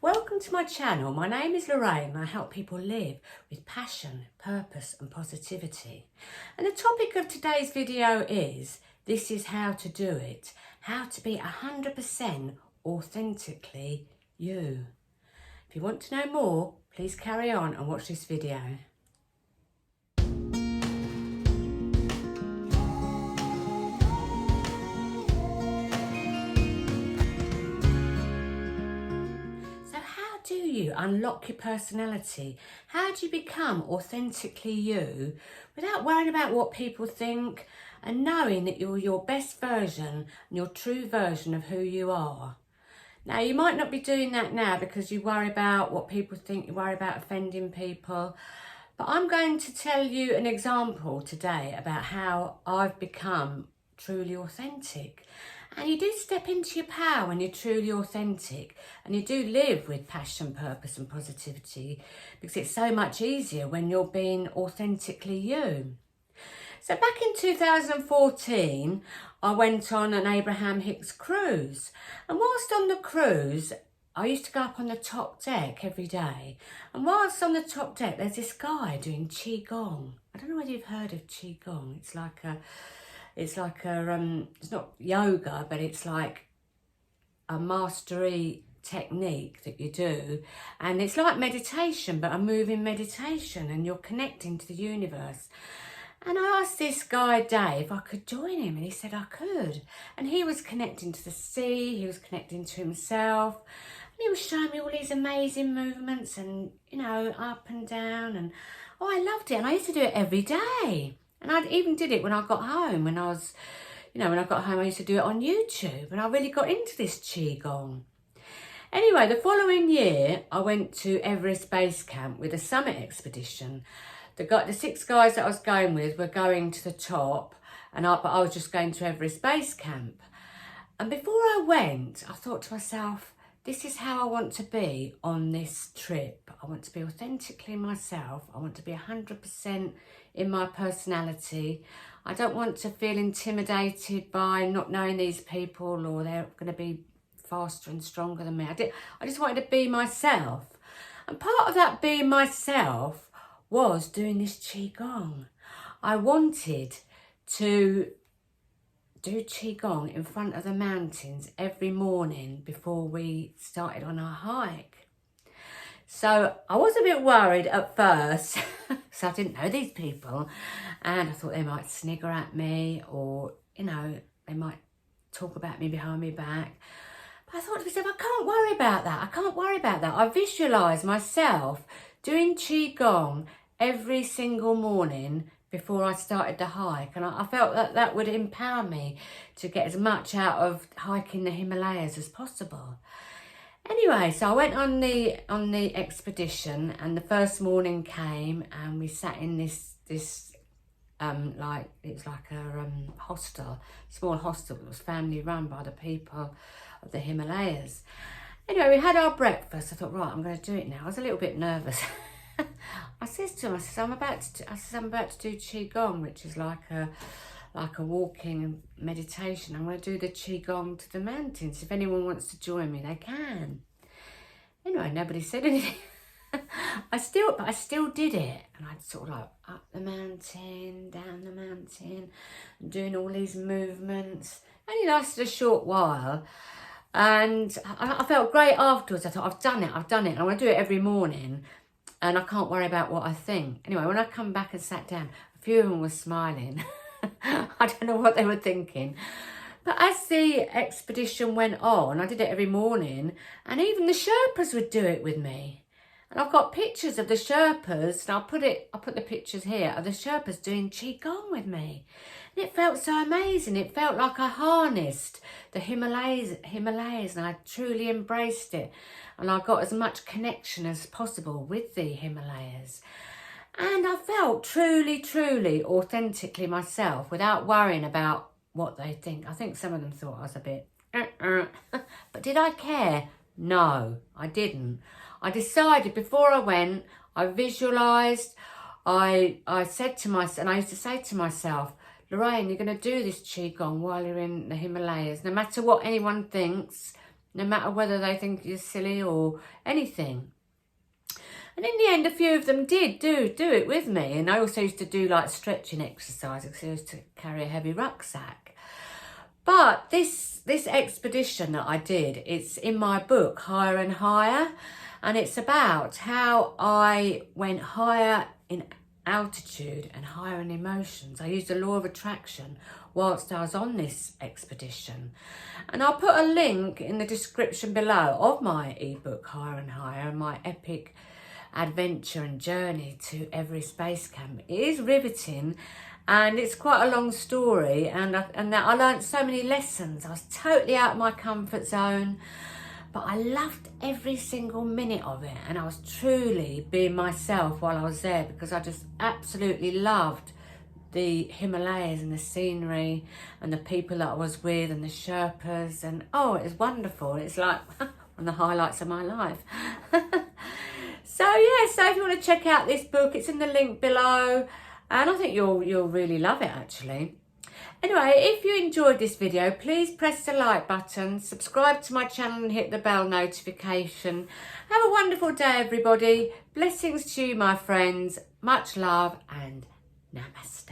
Welcome to my channel. My name is Lorraine and I help people live with passion, purpose and positivity. And the topic of today's video is, this is how to do it. How to be 100% authentically you. If you want to know more, please carry on and watch this video. Do you unlock your personality? How do you become authentically you without worrying about what people think and knowing that you're your best version and your true version of who you are? Now, you might not be doing that now because you worry about what people think, you worry about offending people, but I'm going to tell you an example today about how I've become truly authentic. And you do step into your power when you're truly authentic, and you do live with passion, purpose and positivity, because it's so much easier when you're being authentically you. So back in 2014, I went on an Abraham Hicks cruise, and whilst on the cruise, I used to go up on the top deck every day, and whilst on the top deck, there's this guy doing Qigong. I don't know whether you've heard of Qigong. It's not yoga, but it's like a mastery technique that you do, and it's like meditation, but a moving meditation, and you're connecting to the universe. And I asked this guy Dave if I could join him, and he said I could. And he was connecting to the sea, he was connecting to himself, and he was showing me all these amazing movements, and up and down, and I loved it. And I used to do it every day. And I even did it when I got home. When I got home, I used to do it on YouTube. And I really got into this Qigong. Anyway, the following year, I went to Everest Base Camp with a summit expedition. The 6 guys that I was going with were going to the top, but I was just going to Everest Base Camp. And before I went, I thought to myself, this is how I want to be on this trip. I want to be authentically myself. I want to be 100% in my personality. I don't want to feel intimidated by not knowing these people, or they're going to be faster and stronger than me. I just wanted to be myself. And part of that being myself was doing this Qigong. I wanted to do Qigong in front of the mountains every morning before we started on our hike. So I was a bit worried at first, so I didn't know these people, and I thought they might snigger at me, or, they might talk about me behind my back. But I thought to myself, I can't worry about that. I can't worry about that. I visualised myself doing Qigong every single morning before I started the hike, and I felt that would empower me to get as much out of hiking the Himalayas as possible. Anyway, so I went on the expedition, and the first morning came, and we sat in this hostel, small hostel that was family run by the people of the Himalayas. Anyway, we had our breakfast. I thought, right, I'm going to do it now. I was a little bit nervous. I says to him, I'm about to do Qigong, which is like a walking meditation. I'm going to do the Qigong to the mountains. If anyone wants to join me, they can. Anyway, nobody said anything. I still did it, and I'd sort of like up the mountain, down the mountain, and doing all these movements. Only lasted a short while, and I felt great afterwards. I thought, I've done it. And I want to do it every morning, and I can't worry about what I think. Anyway, when I come back and sat down, a few of them were smiling. I don't know what they were thinking. But as the expedition went on, I did it every morning, and even the Sherpas would do it with me. And I've got pictures of the Sherpas, and I'll put the pictures here of the Sherpas doing Qigong with me. And it felt so amazing. It felt like I harnessed the Himalayas, and I truly embraced it. And I got as much connection as possible with the Himalayas. And I felt truly, truly authentically myself without worrying about what they think. I think some of them thought I was a bit, but did I care? No, I didn't. I decided before I went, I visualised, I said to myself, and I used to say to myself, Lorraine, you're going to do this Qigong while you're in the Himalayas. No matter what anyone thinks, no matter whether they think you're silly or anything. And in the end, a few of them did do it with me. And I also used to do like stretching exercises because I used to carry a heavy rucksack. But this expedition that I did, it's in my book, Higher and Higher. And it's about how I went higher in altitude and higher in emotions. I used the law of attraction whilst I was on this expedition. And I'll put a link in the description below of my ebook, Higher and Higher, and my epic adventure and journey to Everest Base Camp. It is riveting and it's quite a long story, and I learned so many lessons. I was totally out of my comfort zone, but I loved every single minute of it, and I was truly being myself while I was there, because I just absolutely loved the Himalayas and the scenery and the people that I was with and the Sherpas, and oh, it was wonderful. It's like one of the highlights of my life. So yeah, so if you want to check out this book, it's in the link below, and I think you'll really love it actually. Anyway, if you enjoyed this video, please press the like button, subscribe to my channel and hit the bell notification. Have a wonderful day, everybody. Blessings to you, my friends. Much love and namaste.